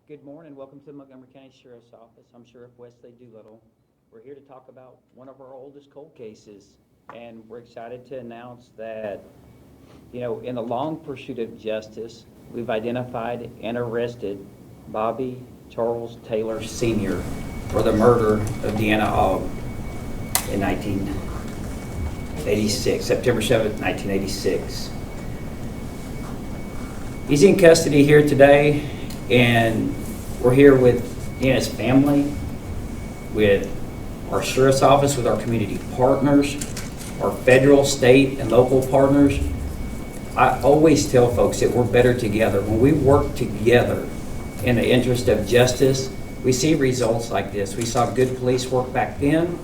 Good morning. Welcome to the Montgomery County Sheriff's Office. I'm Sheriff Wesley Doolittle. We're here to talk about one of our oldest cold cases, and we're excited to announce that, in the long pursuit of justice, we've identified and arrested Bobby Charles Taylor Sr. for the murder of Deanna Ogg in 1986, September 7th, 1986. He's in custody here today, and we're here with Deanna's family, with our sheriff's office, with our community partners, our federal, state, and local partners. I always tell folks that we're better together. When we work together in the interest of justice, we see results like this. We saw good police work back then.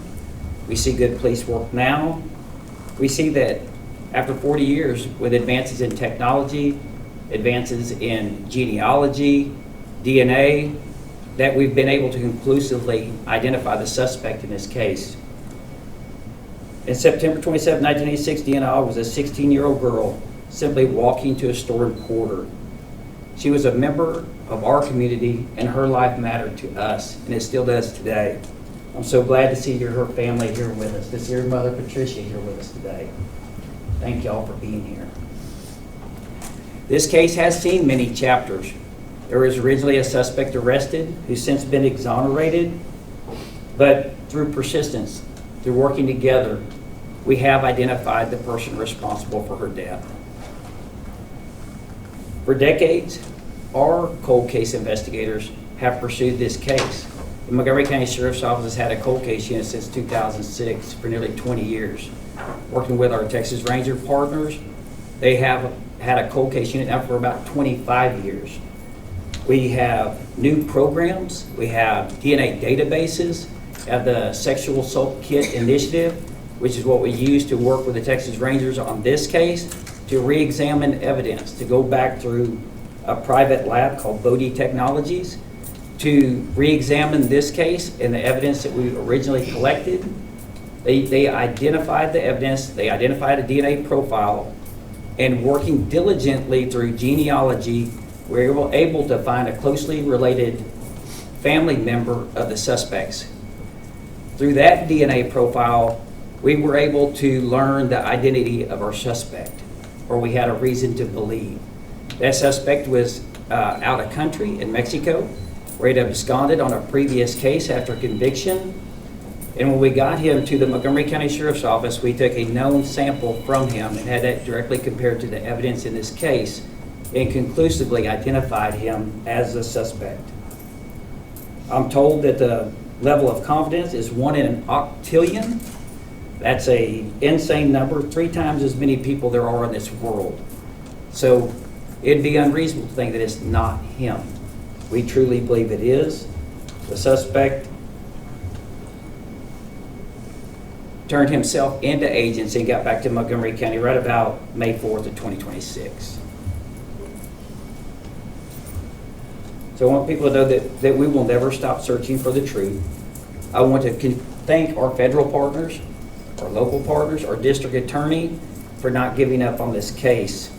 We see good police work now. We see that after 40 years, with advances in technology, advances in genealogy, DNA, that we've been able to conclusively identify the suspect in this case. In September 27, 1986, Deanna Ogg was a 16-year-old girl simply walking to a store in Porter. She was a member of our community, and her life mattered to us, and it still does today. I'm so glad to see her family here with us, to see her mother, Patricia, here with us today. Thank y'all for being here. This case has seen many chapters. There was originally a suspect arrested who's since been exonerated, but through persistence, through working together, we have identified the person responsible for her death. For decades, our cold case investigators have pursued this case. The Montgomery County Sheriff's Office has had a cold case unit since 2006, for nearly 20 years. Working with our Texas Ranger partners, they have had a cold case unit now for about 25 years. We have new programs, we have DNA databases, have the Sexual Assault Kit Initiative, which is what we use to work with the Texas Rangers on this case, to re-examine evidence, to go back through a private lab called Bodie Technologies, to re-examine this case and the evidence that we originally collected. They identified the evidence, they identified a DNA profile, and working diligently through genealogy, we were able to find a closely related family member of the suspects. Through that DNA profile, we were able to learn the identity of our suspect, or we had a reason to believe. That suspect was out of country in Mexico, where he had absconded on a previous case after conviction. And when we got him to the Montgomery County Sheriff's Office, we took a known sample from him and had that directly compared to the evidence in this case, and conclusively identified him as the suspect. I'm told that the level of confidence is 1 in an octillion. That's an insane number, 3 times as many people there are in this world. So it'd be unreasonable to think that it's not him. We truly believe it is. The suspect turned himself into agency and got back to Montgomery County right about May 4th of 2026. So I want people to know that we will never stop searching for the truth. I want to thank our federal partners, our local partners, our district attorney for not giving up on this case.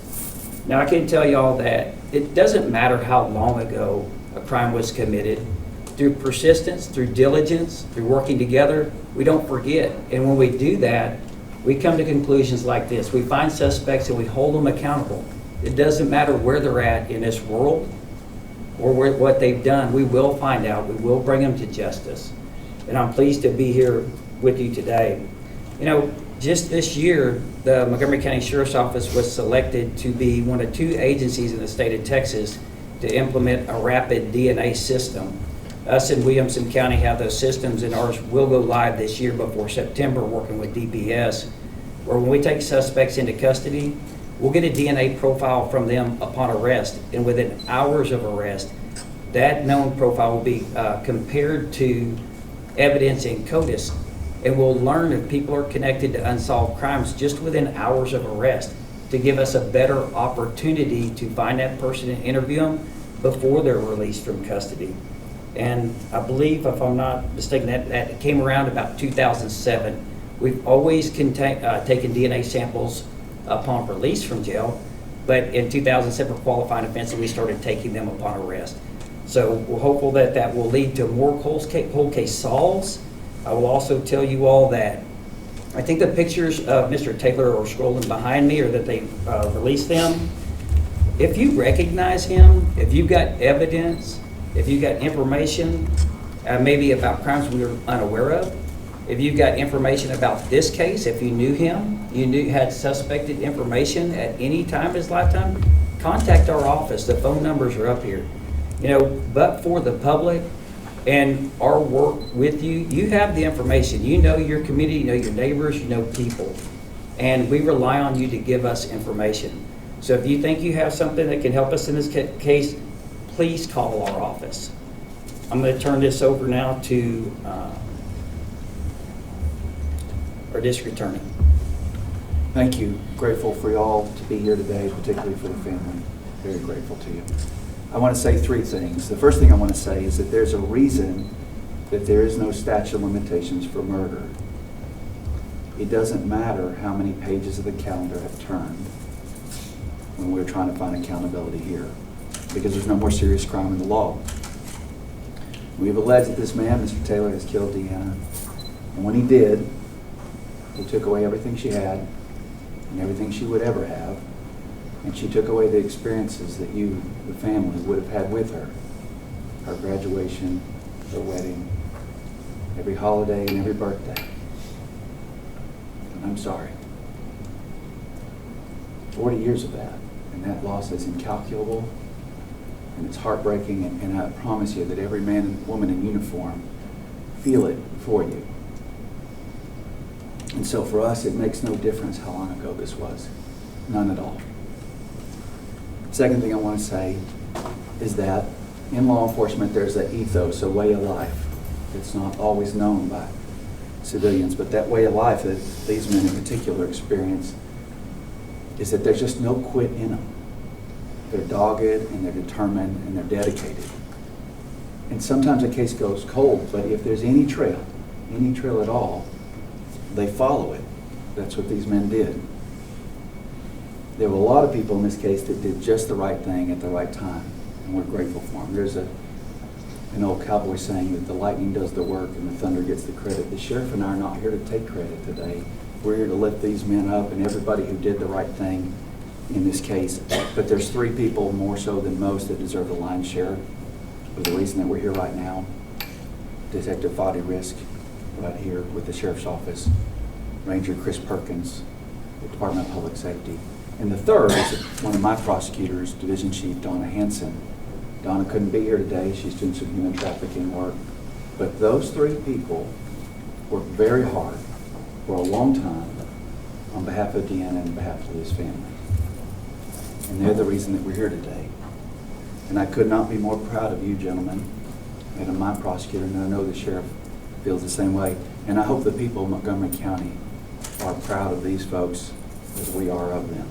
Now I can tell y'all that it doesn't matter how long ago a crime was committed. Through persistence, through diligence, through working together, we don't forget. And when we do that, we come to conclusions like this. We find suspects and we hold them accountable. It doesn't matter where they're at in this world or what they've done. We will find out. We will bring them to justice. And I'm pleased to be here with you today. Just this year, the Montgomery County Sheriff's Office was selected to be one of 2 agencies in the state of Texas to implement a rapid DNA system. Us in Williamson County have those systems, and ours will go live this year before September, working with DPS, where when we take suspects into custody, we'll get a DNA profile from them upon arrest, and within hours of arrest, that known profile will be compared to evidence in CODIS, and we'll learn if people are connected to unsolved crimes just within hours of arrest, to give us a better opportunity to find that person and interview them before they're released from custody. And I believe, if I'm not mistaken, that came around about 2007. We've always taken DNA samples upon release from jail, but in 2007 for qualifying offenses, we started taking them upon arrest. So we're hopeful that that will lead to more cold case solves. I will also tell you all that I think the pictures of Mr. Taylor are scrolling behind me, or that they released them. If you recognize him, if you've got evidence, if you've got information, maybe about crimes we were unaware of, if you've got information about this case, if you knew him, had suspected information at any time in his lifetime, contact our office. The phone numbers are up here. But for the public and our work with you, you have the information. You know your community, you know your neighbors, you know people. And we rely on you to give us information. So if you think you have something that can help us in this case, please call our office. I'm going to turn this over now to our district attorney. Thank you. Grateful for y'all to be here today, particularly for the family. Very grateful to you. I want to say three things. The first thing I want to say is that there's a reason that there is no statute of limitations for murder. It doesn't matter how many pages of the calendar have turned when we're trying to find accountability here, because there's no more serious crime in the law. We've alleged that this man, Mr. Taylor, has killed Deanna. And when he did, he took away everything she had and everything she would ever have. And she took away the experiences that you, the family, would have had with her. Her graduation, her wedding, every holiday and every birthday. And I'm sorry. 40 years of that, and that loss is incalculable, and it's heartbreaking, and I promise you that every man and woman in uniform feel it for you. And so for us, it makes no difference how long ago this was. None at all. Second thing I want to say is that in law enforcement, there's an ethos, a way of life. It's not always known by civilians, but that way of life that these men in particular experience is that there's just no quit in them. They're dogged and they're determined and they're dedicated. And sometimes a case goes cold, but if there's any trail at all, they follow it. That's what these men did. There were a lot of people in this case that did just the right thing at the right time, and we're grateful for them. There's an old cowboy saying that the lightning does the work and the thunder gets the credit. The sheriff and I are not here to take credit today. We're here to lift these men up and everybody who did the right thing in this case. But there's three people more so than most that deserve the lion's share for the reason that we're here right now. Detective Foddy Risk, right here with the Sheriff's Office. Ranger Chris Perkins, the Department of Public Safety. And the third is one of my prosecutors, Division Chief Donna Hanson. Donna couldn't be here today. She's doing some human trafficking work. But those three people worked very hard for a long time on behalf of Deanna and on behalf of his family. And they're the reason that we're here today. And I could not be more proud of you gentlemen and of my prosecutor, and I know the sheriff feels the same way. And I hope the people of Montgomery County are proud of these folks as we are of them.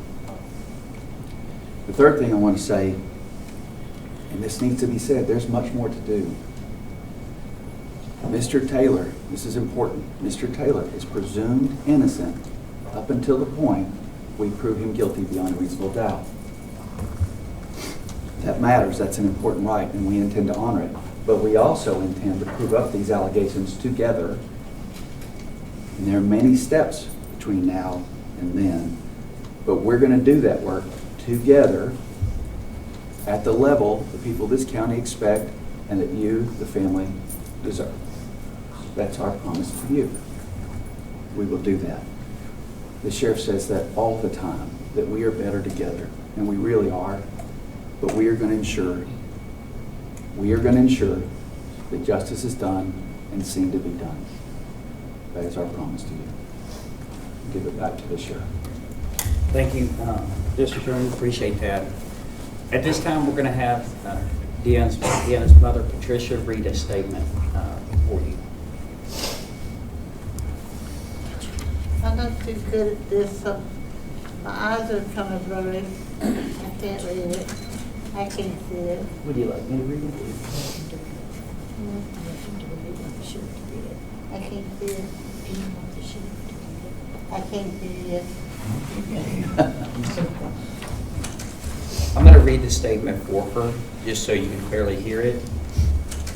The third thing I want to say, and this needs to be said, there's much more to do. Mr. Taylor, this is important, Mr. Taylor is presumed innocent up until the point we prove him guilty beyond a reasonable doubt. That matters, that's an important right, and we intend to honor it. But we also intend to prove up these allegations together, and there are many steps between now and then, but we're going to do that work together at the level the people of this county expect and that you, the family, deserve. That's our promise to you. We will do that. The sheriff says that all the time, that we are better together, and we really are, but we are going to ensure that justice is done and seen to be done. That is our promise to you. I'll give it back to the sheriff. Thank you, District Attorney. Appreciate that. At this time, we're going to have Deanna's mother, Patricia, read a statement for you. I'm not too good at this, so my eyes are kind of blurry. I can't read it. I can't see it. Would you like me to read it? I can't see it. I can't see it. I'm going to read the statement for her, just so you can clearly hear it.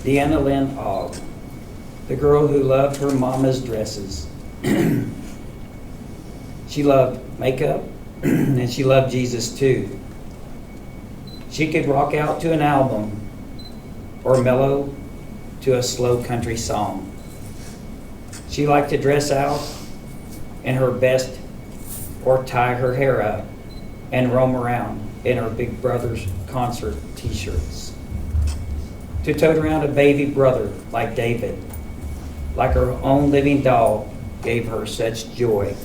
Deanna Lynn Ogg, the girl who loved her mama's dresses. She loved makeup, and she loved Jesus too. She could rock out to an album or mellow to a slow country song. She liked to dress out in her best or tie her hair up and roam around in her big brother's concert t-shirts. To tote around a baby brother like David, like her own living doll, gave her such joy.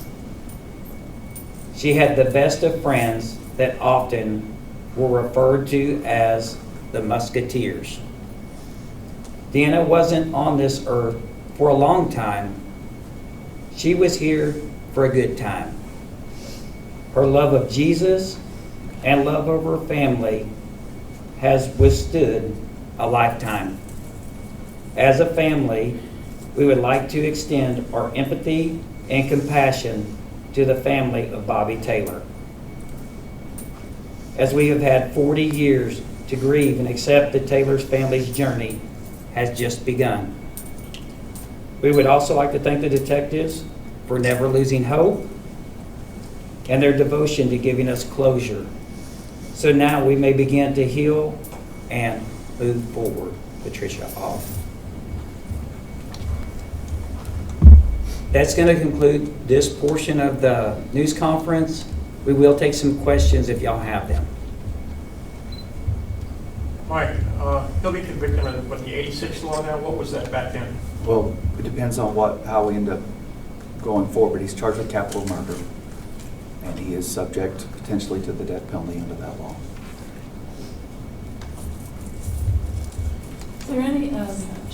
She had the best of friends that often were referred to as the Musketeers. Deanna wasn't on this earth for a long time. She was here for a good time. Her love of Jesus and love of her family has withstood a lifetime. As a family, we would like to extend our empathy and compassion to the family of Bobby Taylor. As we have had 40 years to grieve and accept that Taylor's family's journey has just begun. We would also like to thank the detectives for never losing hope and their devotion to giving us closure. So now we may begin to heal and move forward. Patricia Ogg. That's going to conclude this portion of the news conference. We will take some questions if y'all have them. Mike, he'll be convicted of what, the 86 law now? What was that back then? Well, it depends on how we end up going forward. He's charged with capital murder, and he is subject potentially to the death penalty under that law. Is there any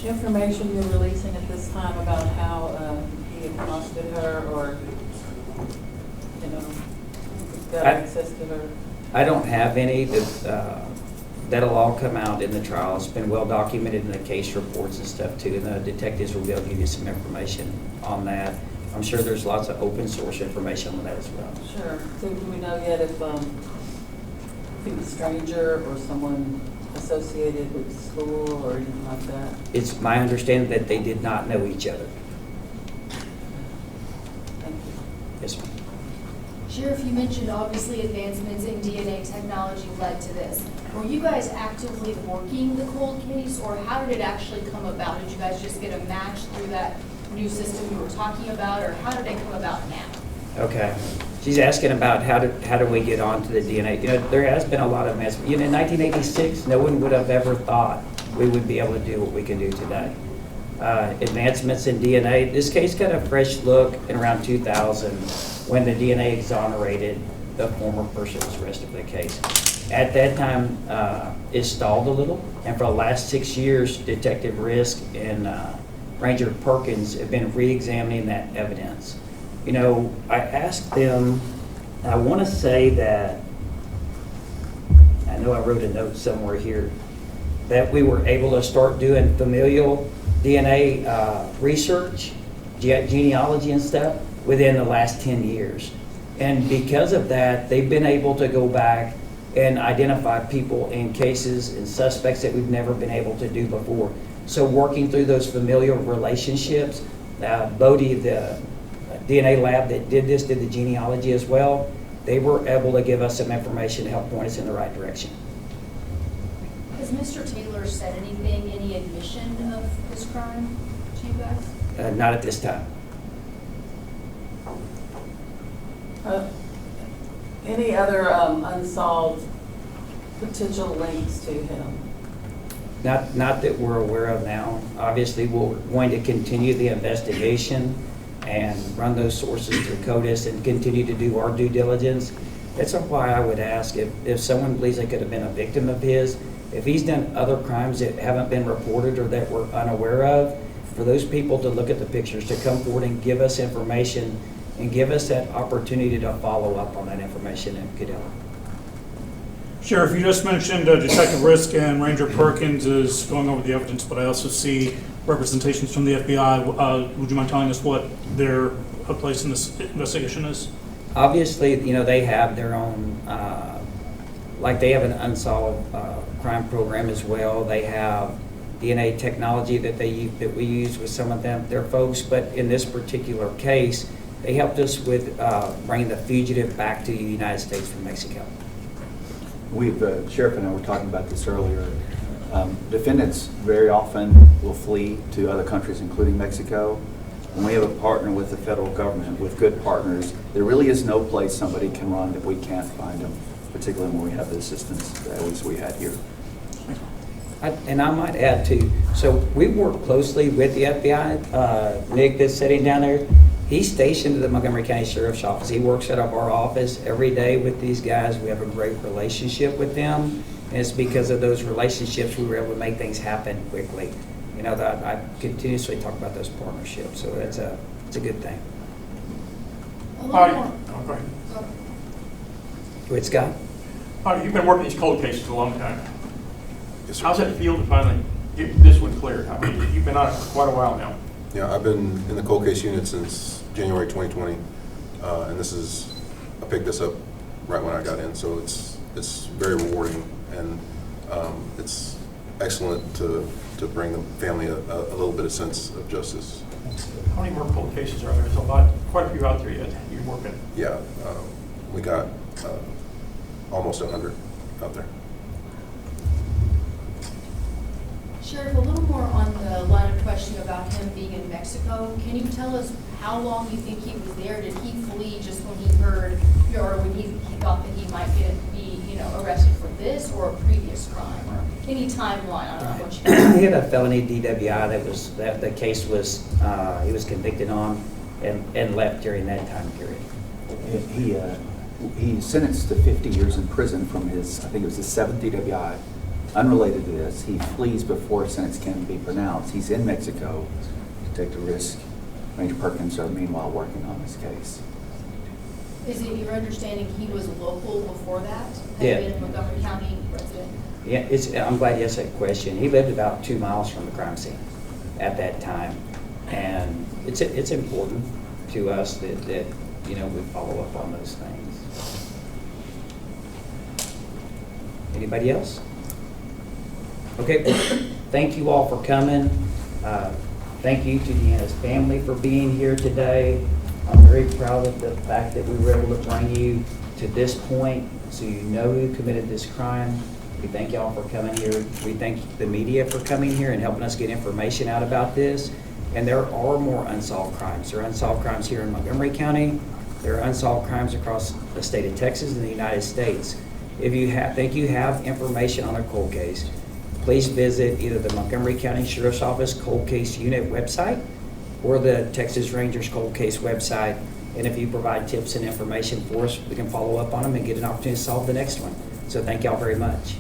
information you're releasing at this time about how he accosted her or, got access to her? I don't have any. That'll all come out in the trial. It's been well documented in the case reports and stuff too, and the detectives will be able to give you some information on that. I'm sure there's lots of open source information on that as well. Sure. So do we know yet if he was a stranger or someone associated with the school or anything like that? It's my understanding that they did not know each other. Thank you. Yes, ma'am. Sheriff, you mentioned obviously advancements in DNA technology led to this. Were you guys actively working the cold case, or how did it actually come about? Did you guys just get a match through that new system you were talking about, or how did it come about now? Okay. She's asking about how do we get onto the DNA. There has been a lot of advancement. In 1986, no one would have ever thought we would be able to do what we can do today. Advancements in DNA. This case got a fresh look in around 2000 when the DNA exonerated the former person who was arrested for the case. At that time, it stalled a little, and for the last 6 years, Detective Risk and Ranger Perkins have been re-examining that evidence. I asked them, I want to say that, I know I wrote a note somewhere here, that we were able to start doing familial DNA research, genealogy and stuff, within the last 10 years. And because of that, they've been able to go back and identify people in cases and suspects that we've never been able to do before. So working through those familial relationships, Bodie, the DNA lab that did the genealogy as well, they were able to give us some information to help point us in the right direction. Has Mr. Taylor said anything, any admission of his crime to you guys? Not at this time. Any other unsolved potential links to him? Not that we're aware of now. Obviously, we're going to continue the investigation and run those sources through CODIS and continue to do our due diligence. That's why I would ask if someone believes they could have been a victim of his, if he's done other crimes that haven't been reported or that we're unaware of, for those people to look at the pictures, to come forward and give us information and give us that opportunity to follow up on that information and get help. Sheriff, you just mentioned Detective Risk and Ranger Perkins is going over the evidence, but I also see representations from the FBI. Would you mind telling us what their place in this investigation is? Obviously, they have their own like they have an unsolved crime program as well. They have DNA technology that we use with some of their folks, but in this particular case, they helped us with bringing the fugitive back to the United States from Mexico. Sheriff and I were talking about this earlier. Defendants very often will flee to other countries, including Mexico. When we have a partner with the federal government, with good partners, there really is no place somebody can run that we can't find them, particularly when we have the assistance that at least we had here. And I might add too, so we work closely with the FBI. Nick that's sitting down there, he's stationed at the Montgomery County Sheriff's Office. He works out of our office every day with these guys. We have a great relationship with them. And it's because of those relationships we were able to make things happen quickly. You know, that I continuously talk about those partnerships, so it's a good thing. A little All right. more. Oh, go ahead. Go ahead, Scott. You've been working these cold cases a long time. Yes, sir. How's it feel to finally get this one cleared? I mean, you've been on it for quite a while now. Yeah, I've been in the cold case unit since January 2020, and I picked this up right when I got in, so it's very rewarding, and it's excellent to bring the family a little bit of sense of justice. How many more cold cases are there? There's a lot, quite a few out there yet you're working. Yeah, we got almost 100 out there. Sheriff, a little more on the line of questioning about him being in Mexico. Can you tell us how long you think he was there? Did he flee just when he heard, or when he thought that he might be, arrested for this or a previous crime, or any timeline on how much? He had a felony DWI that the case was he was convicted on and left during that time period. He's sentenced to 50 years in prison from his, I think it was his 7th DWI. Unrelated to this, he flees before a sentence can be pronounced. He's in Mexico to take the risk. Ranger Perkins are meanwhile working on this case. Is it your understanding he was local before that? Yeah. Had been a Montgomery County resident? Yeah, I'm glad you asked that question. He lived about 2 miles from the crime scene at that time, and it's important to us that we follow up on those things. Anybody else? Okay, thank you all for coming. Thank you to Deanna's family for being here today. I'm very proud of the fact that we were able to bring you to this point so you know who committed this crime. We thank y'all for coming here. We thank the media for coming here and helping us get information out about this. And there are more unsolved crimes. There are unsolved crimes here in Montgomery County. There are unsolved crimes across the state of Texas and the United States. If you think you have information on a cold case, please visit either the Montgomery County Sheriff's Office Cold Case Unit website or the Texas Rangers Cold Case website. And if you provide tips and information for us, we can follow up on them and get an opportunity to solve the next one. So thank y'all very much.